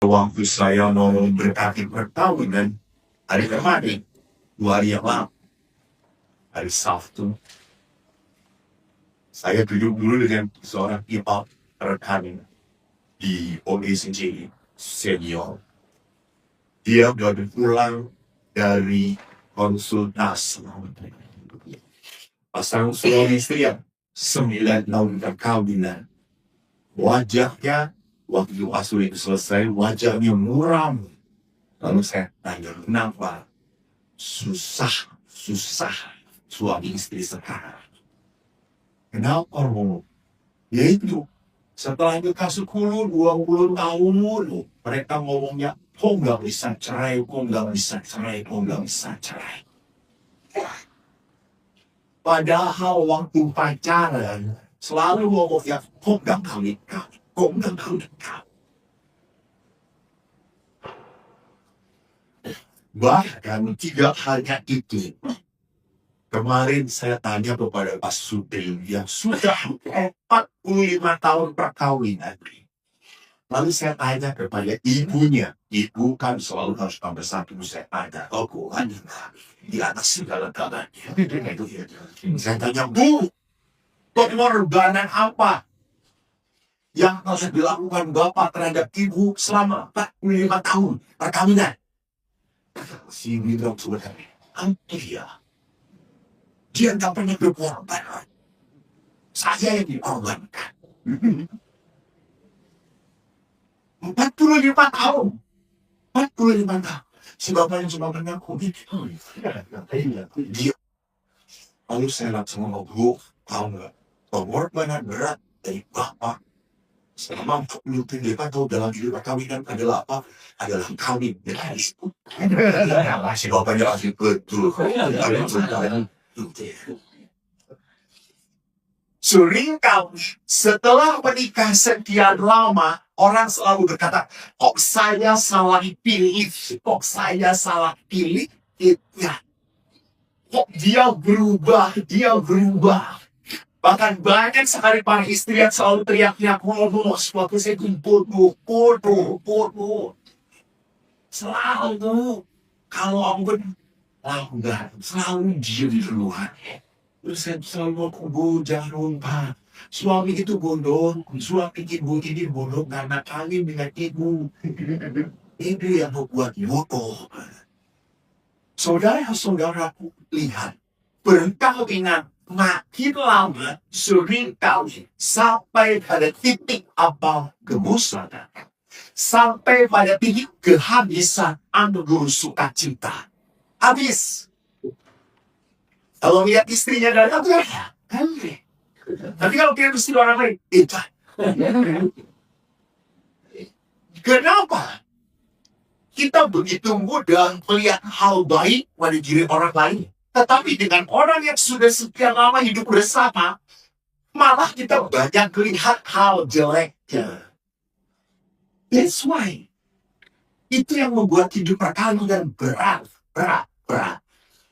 Waktu saya mau berkati perkawinan, hari kemarin, 2 hari yang lalu, hari Sabtu, saya duduk dulu dengan seorang imam rekan di OECJ senior. Dia baru pulang dari konsultasi. Pasangan suami istri yang 9 tahun perkawinan. Wajahnya, waktu asur itu selesai, wajahnya muram. Lalu saya tanya, kenapa susah suami istri sekarang? Kenapa lo? Yaitu, setelah nikah 10, 20 tahun, mereka ngomongnya, kok nggak bisa cerai, kok nggak bisa cerai, kok nggak bisa cerai. Padahal waktu pacaran, selalu ngomongnya, kok nggak nikah, kok nggak nikah. Bahkan tidak hanya itu. Kemarin saya tanya kepada Pak Sudri yang sudah 45 tahun perkawinan. Lalu saya tanya kepada ibunya. Ibu kan selalu harus nomor satu. Saya tanya, oh Tuhan, di atas segala galanya. Saya tanya, Bu, pengorbanan apa yang harus dilakukan Bapak terhadap Ibu selama 45 tahun perkawinan? Si bilang sebenarnya, dia nggak pernah berkorban. Saya yang dikorbankan. 45 tahun. 45 tahun. Si bapak yang cuma mengaku gitu. Dia. Lalu saya langsung ngomong, Bu, tahu nggak? Pengorbanan berat dari bapak selama 45 tahun dalam hidup perkawinan adalah apa? Adalah kawin dengan istri. Si bapaknya asli betul. Seringkali setelah menikah sekian lama, orang selalu berkata, kok saya salah pilih, kok saya salah pilih, ya. Kok dia berubah. Bahkan banyak sekali para istri yang selalu teriak-teriak, waktu saya itu bodoh. Selalu. Kalau aku langgar, selalu dia di luar. Terus saya selalu aku jangan Pak. Suami itu bodoh, suami ibu ini bodoh karena kawin dengan ibu. Ibu yang membuat bodoh. Saudara-saudaraku, lihat. Perkawinan makin lama seringkali sampai pada titik apa kebosanan. Sampai pada titik kehabisan anugerah sukacita. Habis. Kalau lihat istrinya datang, tapi kalau lihat istri orang lain, itu. Kenapa? Kita begitu mudah melihat hal baik pada diri orang lain. Tetapi dengan orang yang sudah sekian lama hidup bersama, malah kita banyak melihat hal jeleknya. That's why. Itu yang membuat hidup perkawinan berat.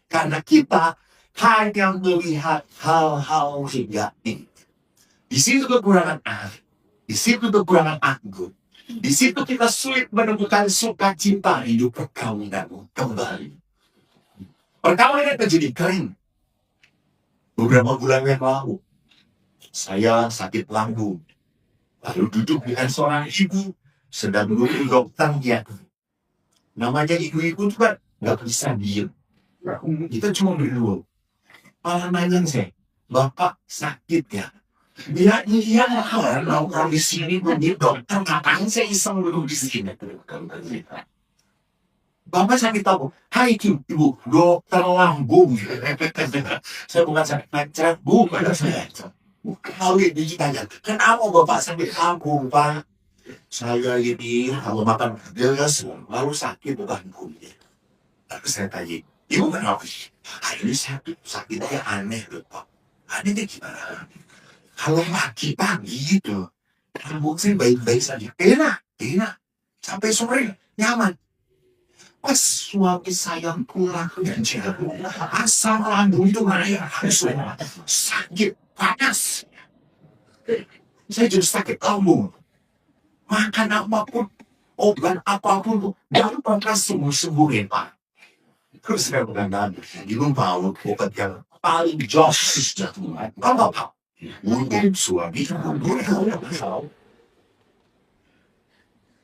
Karena kita hanya melihat hal-hal negatif. Di situ kekurangan arti. Di situ kekurangan anggun. Di situ kita sulit menemukan sukacita hidup perkawinan kembali. Perkawinan menjadi kering. Beberapa bulan yang lalu, saya sakit lambung. Lalu duduk dengan seorang ibu sedang menunggu dokternya. Namanya ibu-ibu itu kan nggak bisa diem. Kita cuma berdua. Malah nanya saya, Bapak sakit ya? Dia iya nongkrong di sini menjadi dokter, ngapain saya iseng duduk di sini? Bapak sakit apa? Hai ibu, dokter lambung. Saya bukan sakit pacar, bukan saya. Kalau ini ditanya, kenapa Bapak sakit lambung, Pak? Saya ini kalau makan pedas lalu sakit lambungnya. Lalu saya tanya, Ibu kenapa sih? Ini sakitnya aneh loh Pak. Anehnya gimana? Kalau pagi-pagi gitu, lambung saya baik-baik saja. Enak. Sampai sore, nyaman. Pas suami saya pulang kerja, asam lambung itu naik langsung. Sakit, panas. Saya jadi sakit lambung. Makan apapun Bukan apapun, jangan pernah sungguh-sungguhin, Pak. Terus saya berkata, ibu mau obat yang paling joss dan apa? Untuk suami,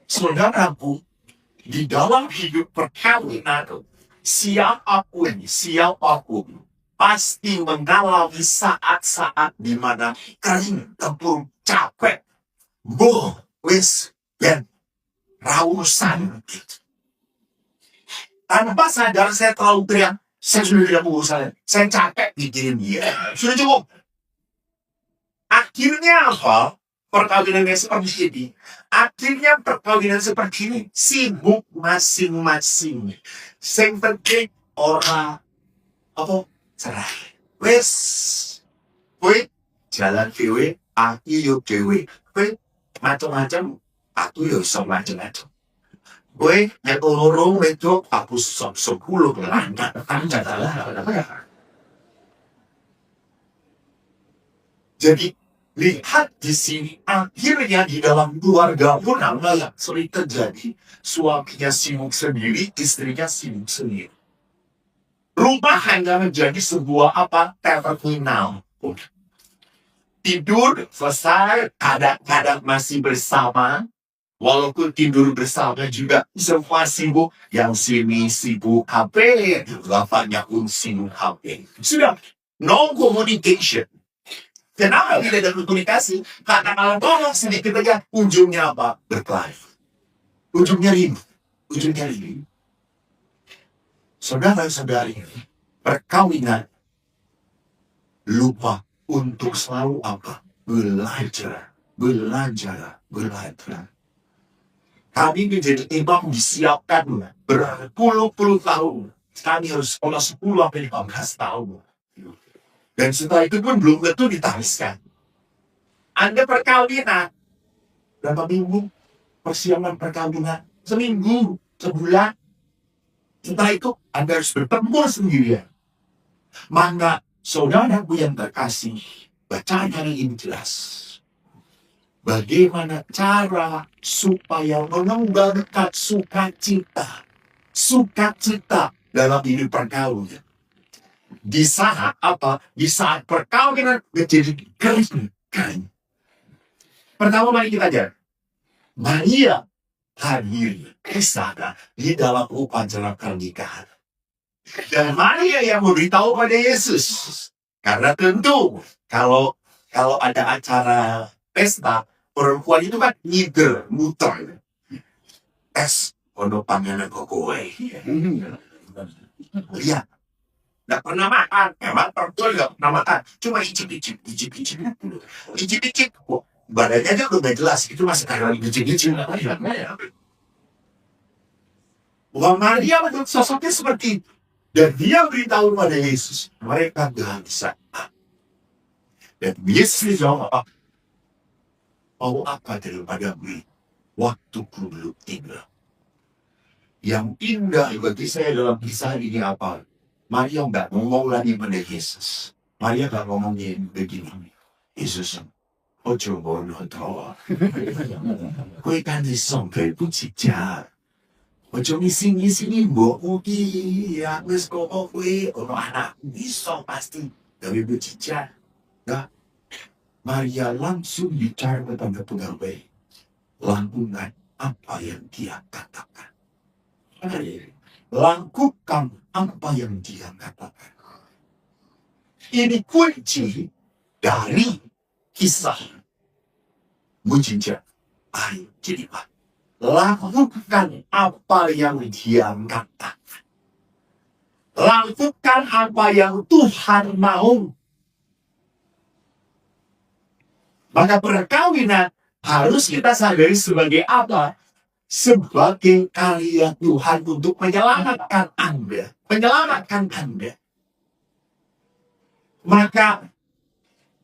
saudaraku, di dalam hidup perkawinan, siapapun, pasti mengalami saat-saat di mana kering, tempur, capek, wis, dan rausan. Tanpa sadar saya terlalu teriak, saya sudah tidak mau saya capek mikirin dia. Sudah cukup. Akhirnya apa? Perkawinannya seperti ini. Akhirnya perkawinan seperti ini sibuk masing-masing. Sing penting ora apa cerai. Wes, kowe jalan dhewe, aku yo dhewe. Kowe macam-macam, aku yo iso macam-macam. Kowe nek loro wedok, aku sok 10 lanang. Jadi lihat di sini, akhirnya di dalam keluarga pun yang sering terjadi. Suaminya sibuk sendiri, istrinya sibuk sendiri. Rumah hanya menjadi sebuah terminal. Tidur selesai, kadang-kadang masih bersama. Walaupun tidur bersama juga semua sibuk. Yang sini sibuk HP, bapaknya pun sibuk HP. Sudah, no communication. Kenapa tidak ada komunikasi? Karena kalau ngomong sedikit aja, ujungnya apa? Berkelahi. Ujungnya ribut. Saudara-saudari, perkawinan lupa untuk selalu apa? Belajar. Kami menjadi imam disiapkan berpuluh-puluh tahun. Kami harus sekolah 10-15 tahun. Dan setelah itu pun belum tentu ditariskan. Anda perkawinan, berapa minggu persiapan perkawinan? Seminggu, sebulan. Setelah itu Anda harus bertempur sendirian. Maka saudaraku yang terkasih, bacakan ini jelas. Bagaimana cara supaya mengembangkan sukacita dalam hidup perkawinan. Di saat apa? Di saat perkawinan menjadi kering. Pertama mari kita ajar. Maria hadir kesana di dalam upacara pernikahan. Dan Maria yang memberitahu pada Yesus. Karena tentu kalau ada acara pesta, perempuan itu kan muter. Ono panganan kok kowe. Lihat. Nggak pernah makan, memang perempuan nggak pernah makan, cuma icip-icip. Badannya aja udah gak jelas, itu masih kayak lagi icip-icip. Wah, Maria menurut sosoknya seperti itu. Dan dia beritahu pada Yesus, mereka gak bisa. Dan Yesus jawab apa? Mau apa daripada beli? Waktuku belum tiba. Yang indah bagi saya dalam kisah ini apa? Maria nggak ngomong lagi pada Yesus. Maria nggak ngomongin begini. Yesus, ojo bono to. Kowe kan iso mlebu jejak. Ojo ngisi-ngisi mbok iki. Ya wis kok kowe ono anak iso pasti gawe jejak. Enggak. Maria langsung bicara kepada pegawai. Lakukan apa yang dia katakan. Lakukan apa yang dia katakan. Ini kunci dari kisah mujizat air jeripan. Lakukan apa yang dia katakan. Lakukan apa yang Tuhan mau. Maka perkawinan harus kita sadari sebagai apa? Sebagai karya Tuhan untuk menyelamatkan Anda. Maka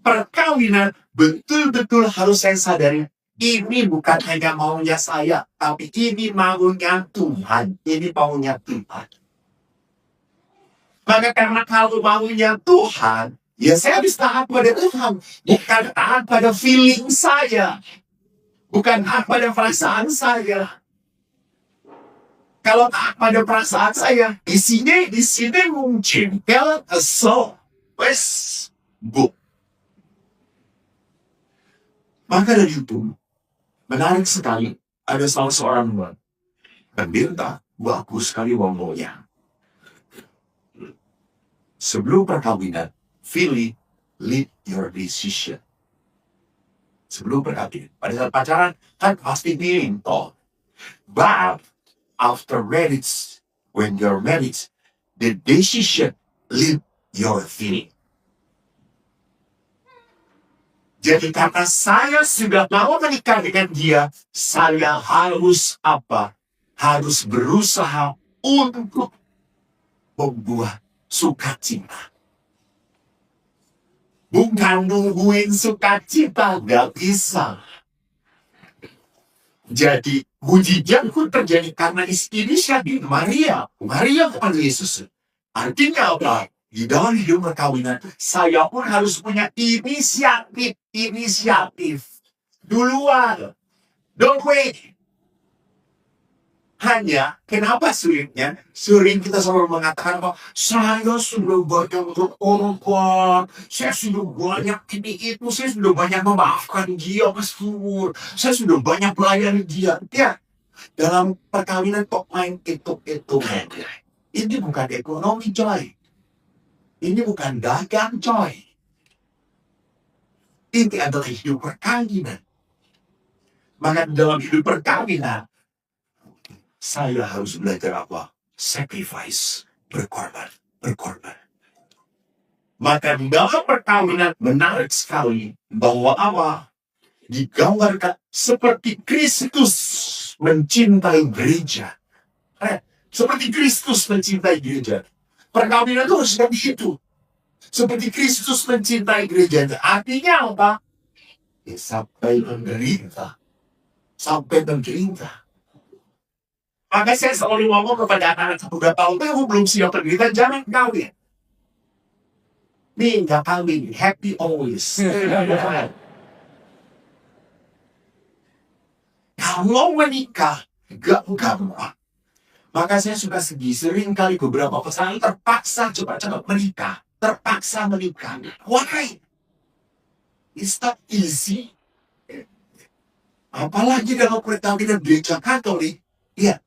perkawinan betul-betul harus saya sadari. Ini bukan hanya maunya saya, tapi ini maunya Tuhan. Ini maunya Tuhan. Maka karena kalau maunya Tuhan, ya saya harus taat pada Tuhan. Bukan taat pada feeling saya. Bukan taat pada perasaan saya. Kalau taat pada perasaan saya, di sini mungkin kalau kesel, wes, bu. Maka dari itu, menarik sekali, ada salah seorang pendeta, bagus sekali ngomongnya. Sebelum perkawinan, Philly, lead your decision. Sebelum perkawinan, pada saat pacaran, kan pasti pilih toh. But, after marriage, when you're married, the decision lead your feeling. Jadi karena saya sudah mau menikah dengan dia, saya harus apa? Harus berusaha untuk membuat sukacita. Bukan nungguin sukacita, gak bisa. Jadi mujizat pun terjadi karena inisiatif Maria kepada Yesus. Artinya apa? Di dalam hidup perkawinan, saya pun harus punya inisiatif. Duluan. Don't wait. Hanya, kenapa sulitnya? Sering kita selalu mengatakan bahwa saya sudah banyak berkorban, saya sudah banyak ini itu, saya sudah banyak memaafkan dia, Mas Pur. Saya sudah banyak melayani dia. Ya, dalam perkawinan kok main itu. Ini bukan ekonomi, coy. Ini bukan dagang, coy. Ini adalah hidup perkawinan. Maka dalam hidup perkawinan, saya harus belajar apa? Sacrifice, berkorban. Maka di dalam perkawinan menarik sekali bahwa apa? Digambarkan seperti Kristus mencintai gereja. Seperti Kristus mencintai gereja. Perkawinan itu harus seperti itu. Seperti Kristus mencintai gereja. Artinya apa? Ya, sampai menderita. Maka saya selalu ngomong kepada anak-anak beberapa tahun, kamu belum siap menderita, jangan kawin. Nih, gak kawin. Happy always. Kalau menikah, gak gampang. Maka saya suka sering kali beberapa pasangan terpaksa cepat-cepat menikah. Why? It's not easy. Apalagi dalam perkawinan gereja Katolik. Ya.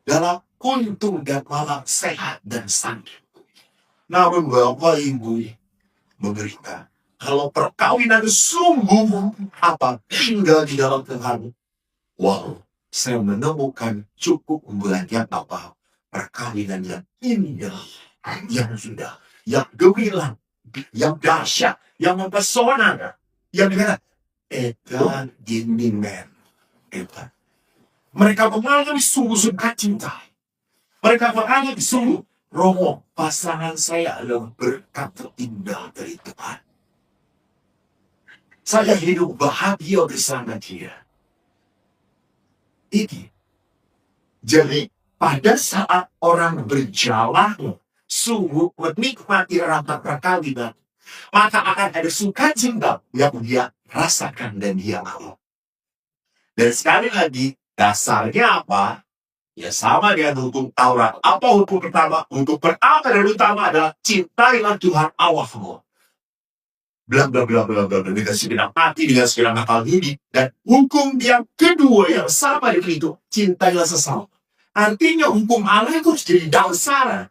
Dalam untung dan malam sehat dan sakit. Namun Bapak Ibu mengerita. Kalau perkawinan sungguh tinggal di dalam Tuhan. Wow. Saya menemukan cukup banyak perkawinan yang indah, yang sudah, yang gemilang, yang dahsyat, yang mempesona, yang dengan edan ginimen. Mereka mengalami sungguh sukacita. Mereka mengalami sungguh romo. Pasangan saya adalah berkat terindah dari Tuhan. Saya hidup bahagia bersama dia. Ini. Jadi pada saat orang berjalan sungguh menikmati rapat perkawinan, maka akan ada sukacita yang dia rasakan dan dia mau. Dan sekali lagi dasarnya apa? Ya sama dengan hukum Taurat. Apa hukum pertama? Hukum pertama dan utama adalah cintailah Tuhan Allahmu. Bla bla bla bla bla dengan segenap hati, dengan segenap akal budi. Dan hukum yang kedua yang sama dengan itu, cintailah sesama. Artinya hukum Allah itu harus jadi dasar.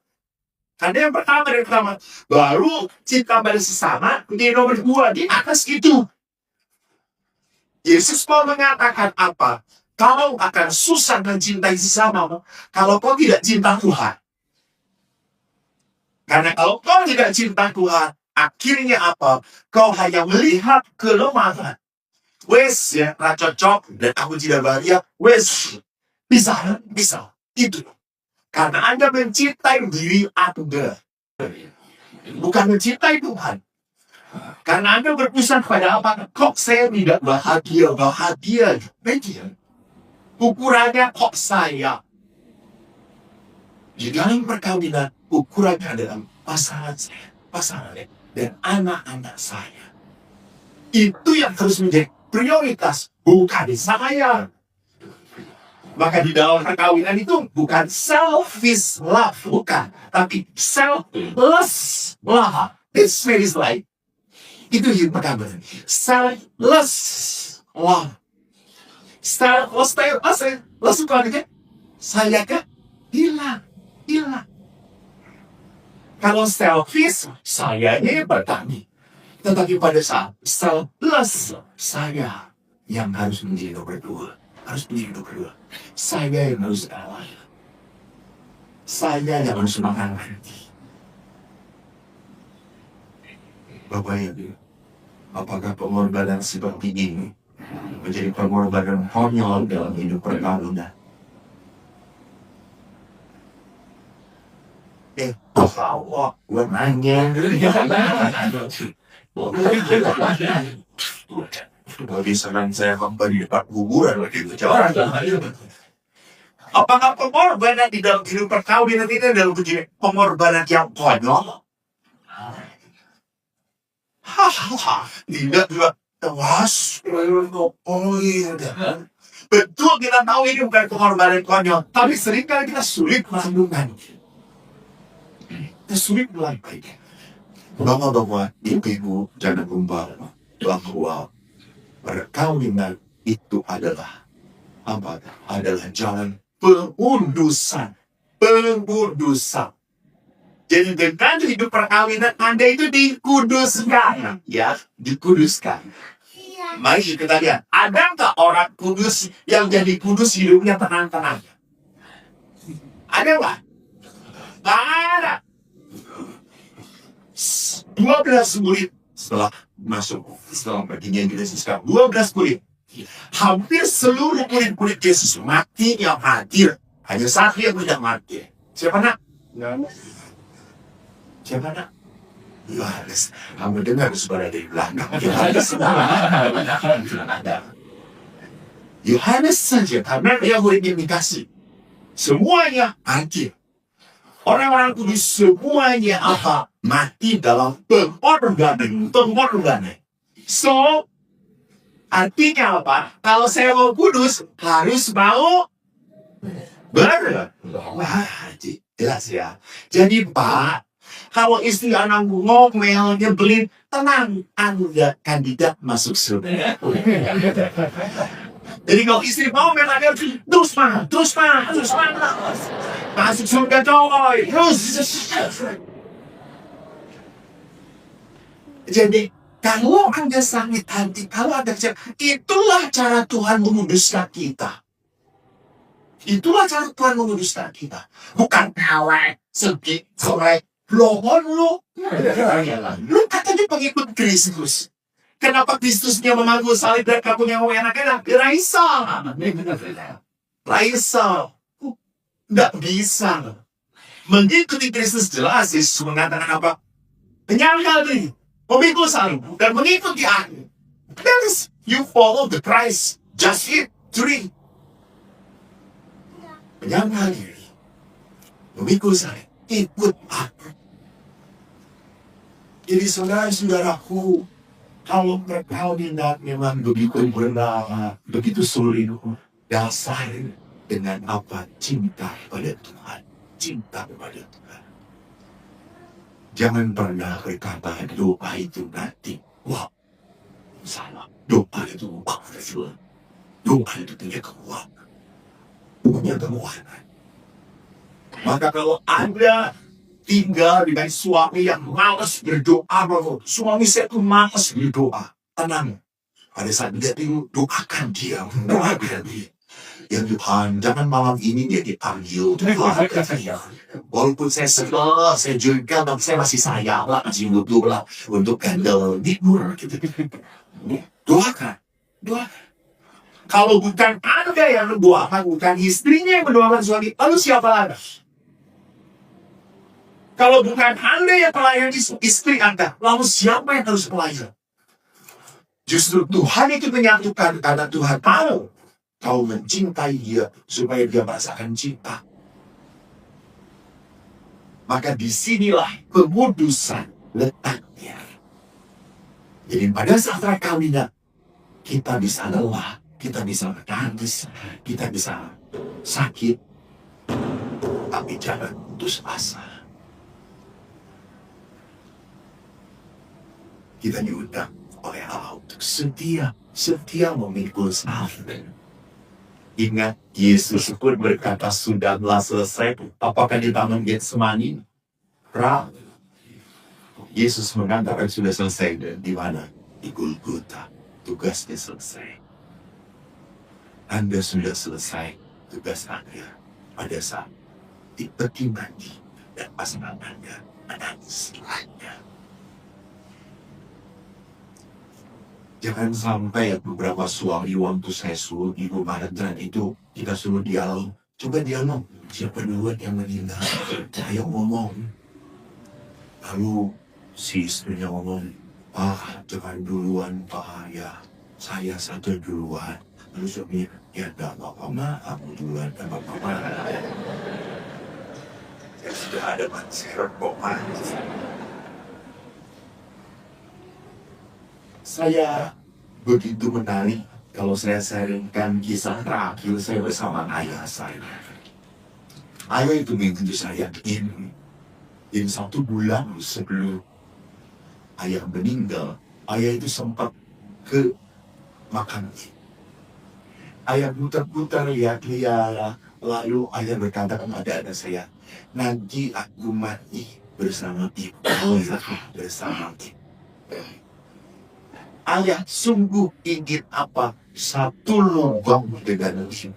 Karena yang pertama, baru cinta pada sesama, di nomor 2 di atas itu. Yesus mau mengatakan apa? Kau akan susah mencintai sesamamu kalau kau tidak cinta Tuhan. Karena kalau kau tidak cinta Tuhan, akhirnya apa? Kau hanya melihat kelemahan. Wes ya, cocok dan aku tidak bahagia. Wes, bisa. Itu. Karena Anda mencintai diri Anda. Bukan mencintai Tuhan. Karena Anda berpusat pada apa? Kok saya tidak bahagia. Ukurannya kok saya. Di dalam perkawinan, ukurannya adalah pasangan saya. Dan anak-anak saya. Itu yang harus menjadi prioritas, bukan saya. Maka di dalam perkawinan itu bukan selfish love, bukan. Tapi selfless love. It's very right. Itu yang pertama. Selfless love. Selfless itu artinya saya kan hilang. Kalau selfish, sayanya bertani. Tetapi pada saat selfless, saya yang harus menjadi nomor dua. Saya yang harus kalah. Saya yang harus makan hati. Bapak Ibu, apakah pengorbanan seperti ini menjadi pengorbanan konyol dalam hidup perkawinan? Allah, gue nanya. Gak bisa kan saya kembali di depan kuburan lagi. Apakah pengorbanan di dalam hidup perkawinan itu adalah pengorbanan yang konyol? Tidak juga. Betul kita tahu ini bukan pengorbanan konyol, tapi seringkali kita sulit merenungkan. Kita sulit melakukannya. Bapak-bapak, ibu-ibu, jangan lupa bahwa perkawinan itu adalah apa? Adalah jalan pengudusan. Jadi dengan hidup perkawinan Anda itu dikuduskan, ya, dikuduskan. Mari kita lihat, ada nggak orang kudus yang jadi kudus hidupnya tenang-tenang? Ada nggak? Nggak ada. 12 murid setelah bagian Yesus sekarang 12 murid, hampir seluruh murid-murid Yesus mati yang hadir, hanya satu yang tidak mati. Siapa nak? Yohanes. Kamu dengar suara dari belakang. Yohanes saja, karena dia murid yang dikasih, semuanya hadir. Orang-orang kudus semuanya apa? Mati dalam pengorbanan. So, artinya apa? Kalau saya mau kudus, harus mau jelas ya. Jadi Pak, kalau istri anak ngomel, nyebelin, tenang, Anda kandidat masuk surga. Jadi kalau istri mau menanggar, terus masuk surga coy, terus. Jadi kalau Anda sakit hati, kalau Anda kecewa, itulah cara Tuhan menguduskan kita. Bukan awet, sedih, korek, lohon lu. Lu katanya pengikut Kristus. Kenapa Kristusnya memangku salib dan kamu yang enak-enak? Raisa. Nggak bisa. Mengikuti Kristus jelas Yesus mengatakan apa? Menyangkal diri, memikul salib, dan mengikuti aku. That is, you follow the Christ. Just it, 3. Menyangkal diri, memikul salib, ikut aku. Jadi saudara-saudaraku, kalau perkawinan memang begitu berat, begitu sulit, dasar dengan apa? Cinta pada Tuhan. Jangan pernah berkata doa itu nanti. Wah, salah. Doa itu kekuatan. Doa itu tidak kuat. Punya kekuatan. Maka kalau Anda tinggal dengan suami yang malas berdoa, suami saya tuh malas berdoa, tenang. Pada saat dia tidur, doakan dia. Ya Tuhan, jangan malam ini dia dipanggil. Walaupun saya sebel, saya juga, saya masih sayang lah, masih butuh lah untuk handle tidur. Doakan. Kalau bukan Anda yang mendoakan, bukan istrinya yang mendoakan suami, lalu siapa lagi? Kalau bukan Anda yang melayani istri Anda, lalu siapa yang harus melayani? Justru Tuhan itu menyatukan karena Tuhan tahu kau mencintai dia supaya dia merasakan cinta. Maka disinilah pengudusan letaknya. Jadi pada saat perkawinan kita bisa lelah, kita bisa menangis, kita bisa sakit, tapi jangan putus asa. Kita diundang oleh Allah untuk setia memikul salib. Ingat, Yesus pun berkata, sudahlah selesai. Apakah di taman Getsemani? Yesus mengatakan sudah selesai. Dan di mana? Di Golgota. Tugasnya selesai. Anda sudah selesai tugas Anda pada saat di peti mati dan pasangan Anda menangis Anda. Jangan sampai beberapa suami waktu saya suruh ibu Maretran itu, kita suruh dialog. Coba dialog, siapa duluan yang meninggal? Saya ngomong. Lalu si istrinya ngomong, Pak, jangan duluan Pak, ya saya saja duluan. Lalu suaminya, ya enggak apa-apa, aku duluan, enggak apa-apa. Saya sudah ada masker kok, Pak. Saya begitu menarik kalau saya sharingkan kisah terakhir saya bersama ayah saya. Ayah itu mengikuti saya in 1 bulan sebelum ayah meninggal. Ayah itu sempat ke makam. Ayah putar-putar lihat-lihat. Lalu ayah berkata kepada anak saya, nanti aku mati bersama ibu, bersama ibu. Ayah sungguh ingin apa? Satu lubang dengan ibu.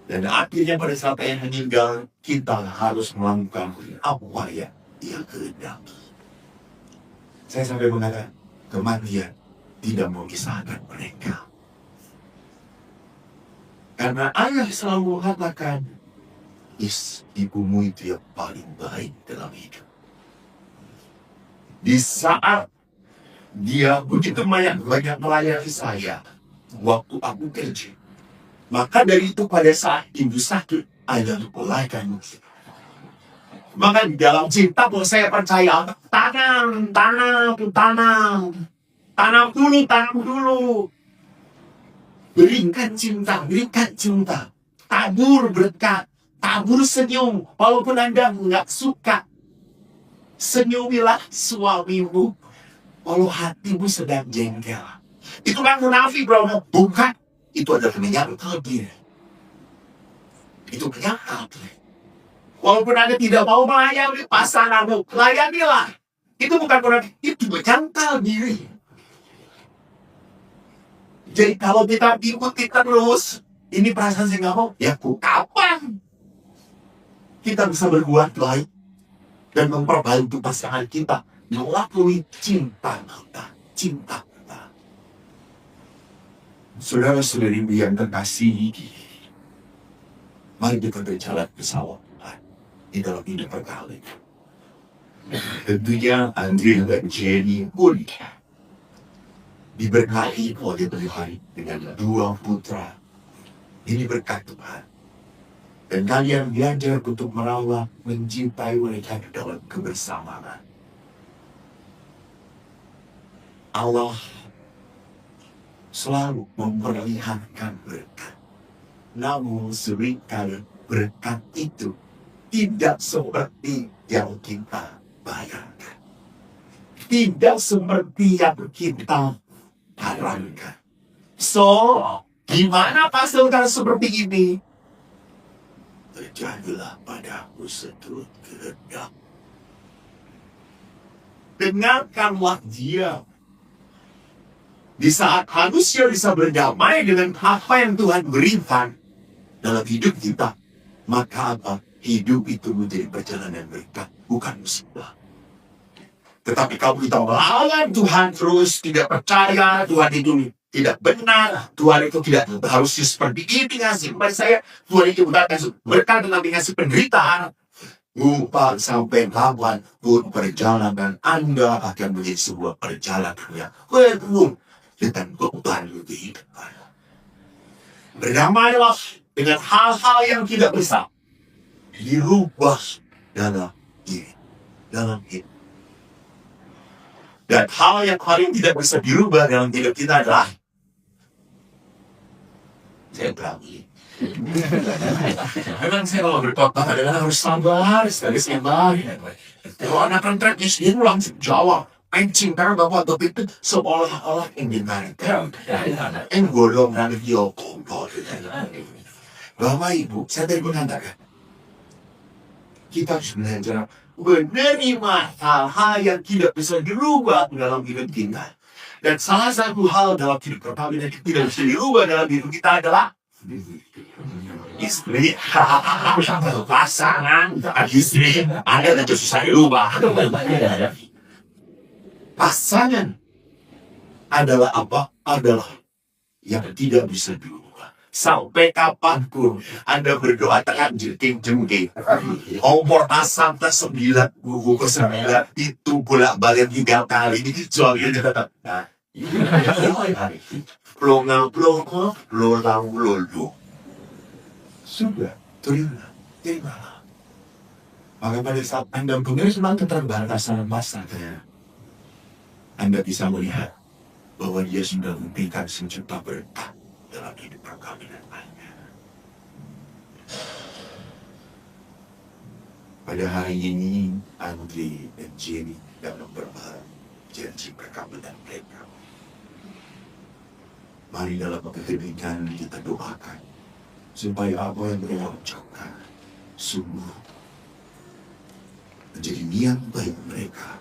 Dan akhirnya pada saat ayah meninggal, kita harus melakukan apa yang dia kehendaki. Saya sampai mengatakan, kematian tidak memisahkan mereka. Karena ayah selalu mengatakan, ibumu itu yang paling baik dalam hidup. Di saat dia begitu banyak melayani saya waktu aku kerja. Maka dari itu pada saat ibu sakit, ayah mulaikan. Maka di dalam cinta pun saya percaya, tanam dulu. Berikan cinta, tabur berkat, tabur senyum, walaupun Anda nggak suka. Senyumilah suamimu, walau hatimu sedang jengkel. Itu kan munafik, bro. Bukan. Itu adalah menyangkal diri. Itu menyangkal diri. Walaupun Anda tidak mau melayani pasanganmu, layanilah. Itu bukan munafik, itu menyangkal diri. Jadi kalau kita ikuti terus, ini perasaan saya nggak mau, ya kapan kita bisa berbuat baik dan memperbaiki pasangan kita melalui cinta kita. Saudara-saudari yang terkasih, mari kita berjalan bersama Tuhan di dalam hidup berkali. Tentunya Andre dan Jenny pun diberkati oleh Tuhan dengan 2 putra. Ini berkat Tuhan. Dan kalian belajar untuk merawat, mencintai mereka dalam kebersamaan. Allah selalu memperlihatkan berkat. Namun seringkali berkat itu tidak seperti yang kita bayangkan. Tidak seperti yang kita harapkan. So, gimana pastikan seperti ini? Terjadilah padaku seturut kehendak. Dengarkanlah dia. Di saat manusia bisa berdamai dengan apa yang Tuhan berikan dalam hidup kita, maka apa? Hidup itu menjadi perjalanan berkat, bukan musibah. Tetapi kalau kita melawan Tuhan terus, tidak percaya Tuhan itu tidak benar, Tuhan itu tidak harusnya seperti ini ngasih kepada saya, Tuhan itu udah kasih berkat dengan ngasih penderitaan, lupa sampai kapan pun perjalanan Anda akan menjadi sebuah perjalanan yang penuh dengan beban kehidupan. Berdamailah dengan hal-hal yang tidak bisa dirubah dalam hidup. Dan hal yang paling tidak bisa dirubah dalam hidup kita adalah, saya bilang, Memang saya kalau berkhotbah adalah harus sabar, sekali sabar. Kalau anak kontraknya sendiri langsung jawab. Anjing karena bapak tapi itu seolah-olah ingin mereka. Yang golong dan dia kompor. Bapak Ibu, saya tadi mengatakan, kita harus belajar menerima hal-hal yang tidak bisa dirubah dalam hidup kita. Dan salah satu hal dalam hidup perkawinan yang tidak bisa dirubah dalam hidup kita adalah istri, pasangan, istri, ada yang susah dirubah. Pasangan adalah apa? Adalah yang tidak bisa dirubah. Sampai kapanpun Anda berdoa tekan jengking. Umur sampai 9 buku ke 9 itu bolak-balik 3 kali. Soalnya tetap. Plongal-plongo. Sudah, terimalah. Maka pada saat Anda benar memang keterbatasan masanya, Anda bisa melihat bahwa dia sudah memberikan sejuta berkah dalam hidup perkawinan Anda. Pada hari ini, Andri dan Jenny dalam berbahas janji perkawinan mereka. Mari dalam keheningan kita doakan supaya apa yang mereka ucapkan sungguh menjadi niat baik mereka